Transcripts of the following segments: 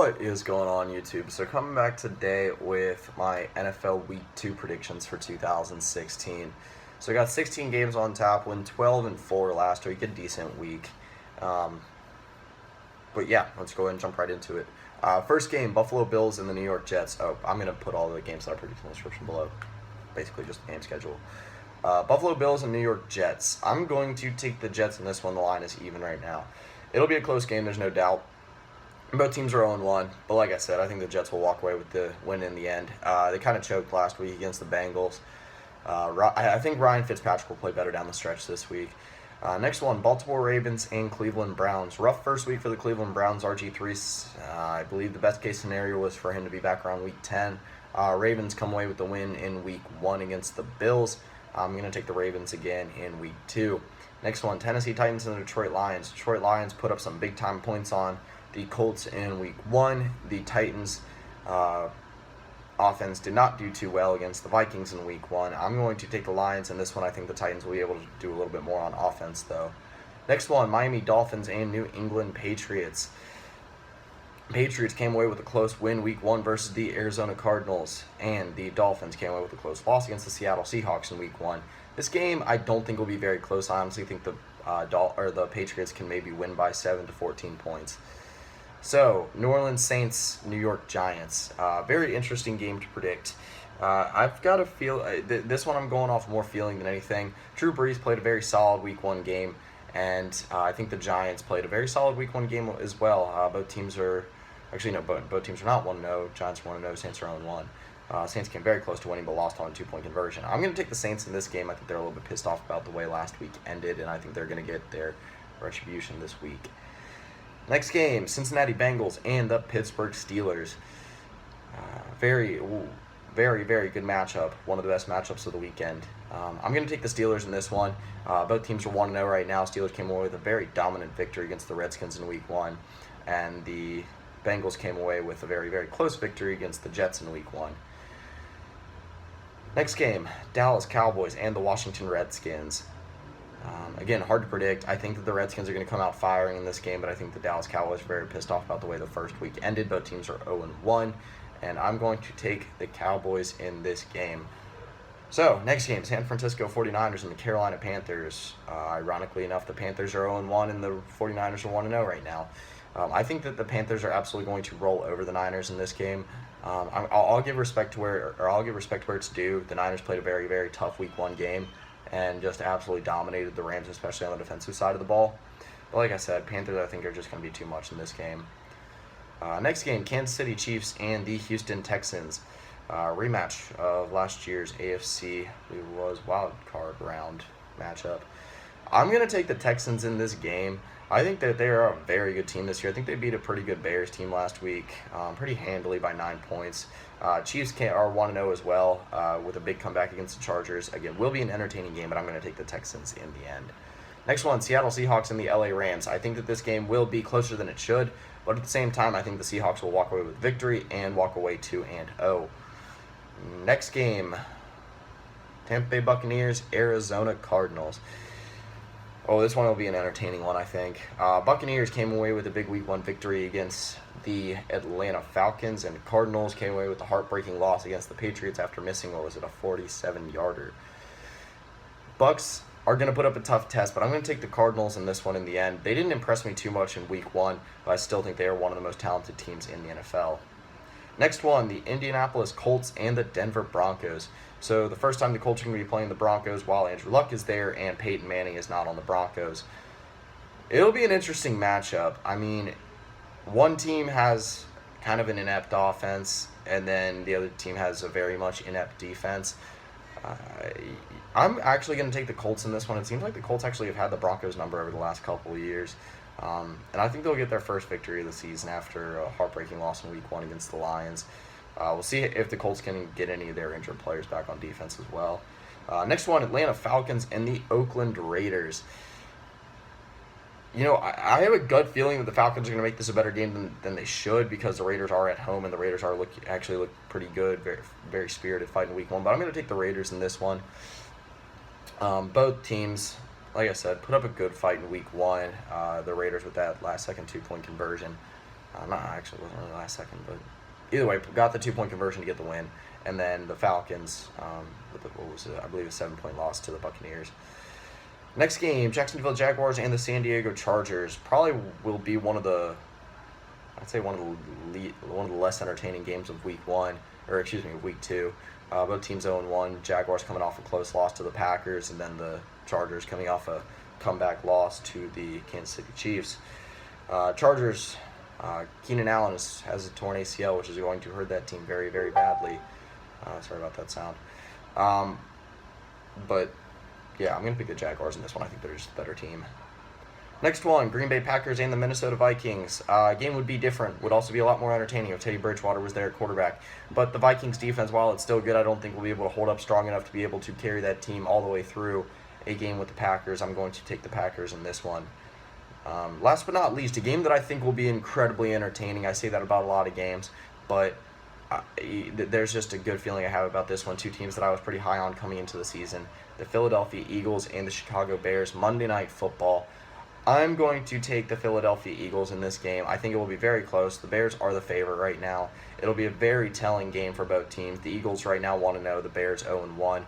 What is going on, YouTube? So coming back today with my NFL Week 2 predictions for 2016. So I got 16 games on tap, win 12-4 last week, a decent week. But yeah, let's go ahead and jump right into it. First game, Buffalo Bills and the New York Jets. Oh, I'm going to put all the games that I predict in the description below. Basically just the game schedule. Buffalo Bills and New York Jets. I'm going to take the Jets in this one. The line is even right now. It'll be a close game, there's no doubt. Both teams are 0-1, but like I said, I think the Jets will walk away with the win in the end. They kind of choked last week against the Bengals. I think Ryan Fitzpatrick will play better down the stretch this week. Next one, Baltimore Ravens and Cleveland Browns. Rough first week for the Cleveland Browns. RG3, I believe the best case scenario was for him to be back around week 10. Ravens come away with the win in week 1 against the Bills. I'm going to take the Ravens again in week 2. Next one, Tennessee Titans and the Detroit Lions. Detroit Lions put up some big-time points on the Colts in week 1. The Titans offense did not do too well against the Vikings in week 1. I'm going to take the Lions in this one. I think the Titans will be able to do a little bit more on offense, though. Next one, Miami Dolphins and New England Patriots. Patriots came away with a close win week 1 versus the Arizona Cardinals, and the Dolphins came away with a close loss against the Seattle Seahawks in week 1. This game I don't think will be very close. I honestly think the Patriots can maybe win by 7 to 14 points. So, New Orleans Saints, New York Giants. Very interesting game to predict. I've got a feel. This one I'm going off more feeling than anything. Drew Brees played a very solid Week 1 game, and I think the Giants played a very solid Week 1 game as well. Both teams are both teams are not 1-0. Giants are 1-0. Saints are 0-1. Saints came very close to winning, but lost on a 2-point conversion. I'm going to take the Saints in this game. I think they're a little bit pissed off about the way last week ended, and I think they're going to get their retribution this week. Next game, Cincinnati Bengals and the Pittsburgh Steelers. Very good matchup. One of the best matchups of the weekend. I'm going to take the Steelers in this one. Both teams are 1-0 right now. Steelers came away with a very dominant victory against the Redskins in week 1. And the Bengals came away with a very close victory against the Jets in week 1. Next game, Dallas Cowboys and the Washington Redskins. Again, hard to predict. I think that the Redskins are going to come out firing in this game, but I think the Dallas Cowboys are very pissed off about the way the first week ended. Both teams are 0-1, and I'm going to take the Cowboys in this game. So, next game, San Francisco 49ers and the Carolina Panthers. Ironically enough, the Panthers are 0-1 and the 49ers are 1-0 right now. I think that the Panthers are absolutely going to roll over the Niners in this game. I'll give respect to where it's due. The Niners played a very tough Week 1 game and just absolutely dominated the Rams, especially on the defensive side of the ball. But like I said, Panthers I think are just going to be too much in this game. Next game, Kansas City Chiefs and the Houston Texans. Rematch of last year's AFC wild card round matchup. I'm going to take the Texans in this game. I think that they are a very good team this year. I think they beat a pretty good Bears team last week, pretty handily by 9 points. Chiefs are 1-0 as well, with a big comeback against the Chargers. Again, will be an entertaining game, but I'm going to take the Texans in the end. Next one, Seattle Seahawks and the LA Rams. I think that this game will be closer than it should, but at the same time, I think the Seahawks will walk away with victory and walk away 2-0. Next game, Tampa Bay Buccaneers, Arizona Cardinals. Oh, this one will be an entertaining one, I think. Buccaneers came away with a big Week 1 victory against the Atlanta Falcons, and Cardinals came away with a heartbreaking loss against the Patriots after missing, a 47-yarder. Bucs are going to put up a tough test, but I'm going to take the Cardinals in this one in the end. They didn't impress me too much in Week 1, but I still think they are one of the most talented teams in the NFL. Next one, the Indianapolis Colts and the Denver Broncos. So the first time the Colts are going to be playing the Broncos while Andrew Luck is there and Peyton Manning is not on the Broncos. It'll be an interesting matchup. I mean, one team has kind of an inept offense, and then the other team has a very much inept defense. I'm actually going to take the Colts in this one. It seems like the Colts actually have had the Broncos number over the last couple of years. And I think they'll get their first victory of the season after a heartbreaking loss in Week 1 against the Lions. We'll see if the Colts can get any of their injured players back on defense as well. Next one, Atlanta Falcons and the Oakland Raiders. You know, I have a gut feeling that the Falcons are going to make this a better game than they should, because the Raiders are at home and the Raiders actually look pretty good, very spirited fighting Week 1. But I'm going to take the Raiders in this one. Both teams, like I said, put up a good fight in Week 1. The Raiders with that last-second 2-point conversion. Not actually, it wasn't really last second, but either way, got the 2-point conversion to get the win. And then the Falcons, with what was it? I believe a 7-point loss to the Buccaneers. Next game, Jacksonville Jaguars and the San Diego Chargers. Probably will be one of the less entertaining games of week 2. Both teams 0-1. Jaguars coming off a close loss to the Packers, and then the Chargers coming off a comeback loss to the Kansas City Chiefs. Chargers, Keenan Allen has a torn ACL, which is going to hurt that team very, very badly. Sorry about that sound. But yeah, I'm going to pick the Jaguars in this one. I think they're just a better team. Next one, Green Bay Packers and the Minnesota Vikings. Game would be different, would also be a lot more entertaining if Teddy Bridgewater was there at quarterback. But the Vikings defense, while it's still good, I don't think will be able to hold up strong enough to be able to carry that team all the way through a game with the Packers. I'm going to take the Packers in this one. Last but not least, a game that I think will be incredibly entertaining. I say that about a lot of games, but there's just a good feeling I have about this one. Two teams that I was pretty high on coming into the season. The Philadelphia Eagles and the Chicago Bears, Monday Night Football. I'm going to take the Philadelphia Eagles in this game. I think it will be very close. The Bears are the favorite right now. It'll be a very telling game for both teams. The Eagles right now 1-0, the Bears 0-1.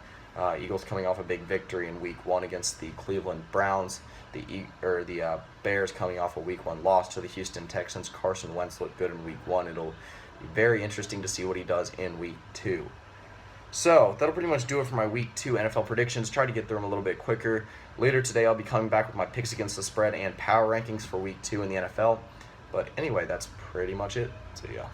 Eagles coming off a big victory in Week 1 against the Cleveland Browns. The Bears coming off a Week 1 loss to the Houston Texans. Carson Wentz looked good in Week 1. It'll be very interesting to see what he does in Week 2. So, that'll pretty much do it for my Week 2 NFL predictions. Try to get through them a little bit quicker. Later today, I'll be coming back with my picks against the spread and power rankings for Week 2 in the NFL. But anyway, that's pretty much it. So, yeah.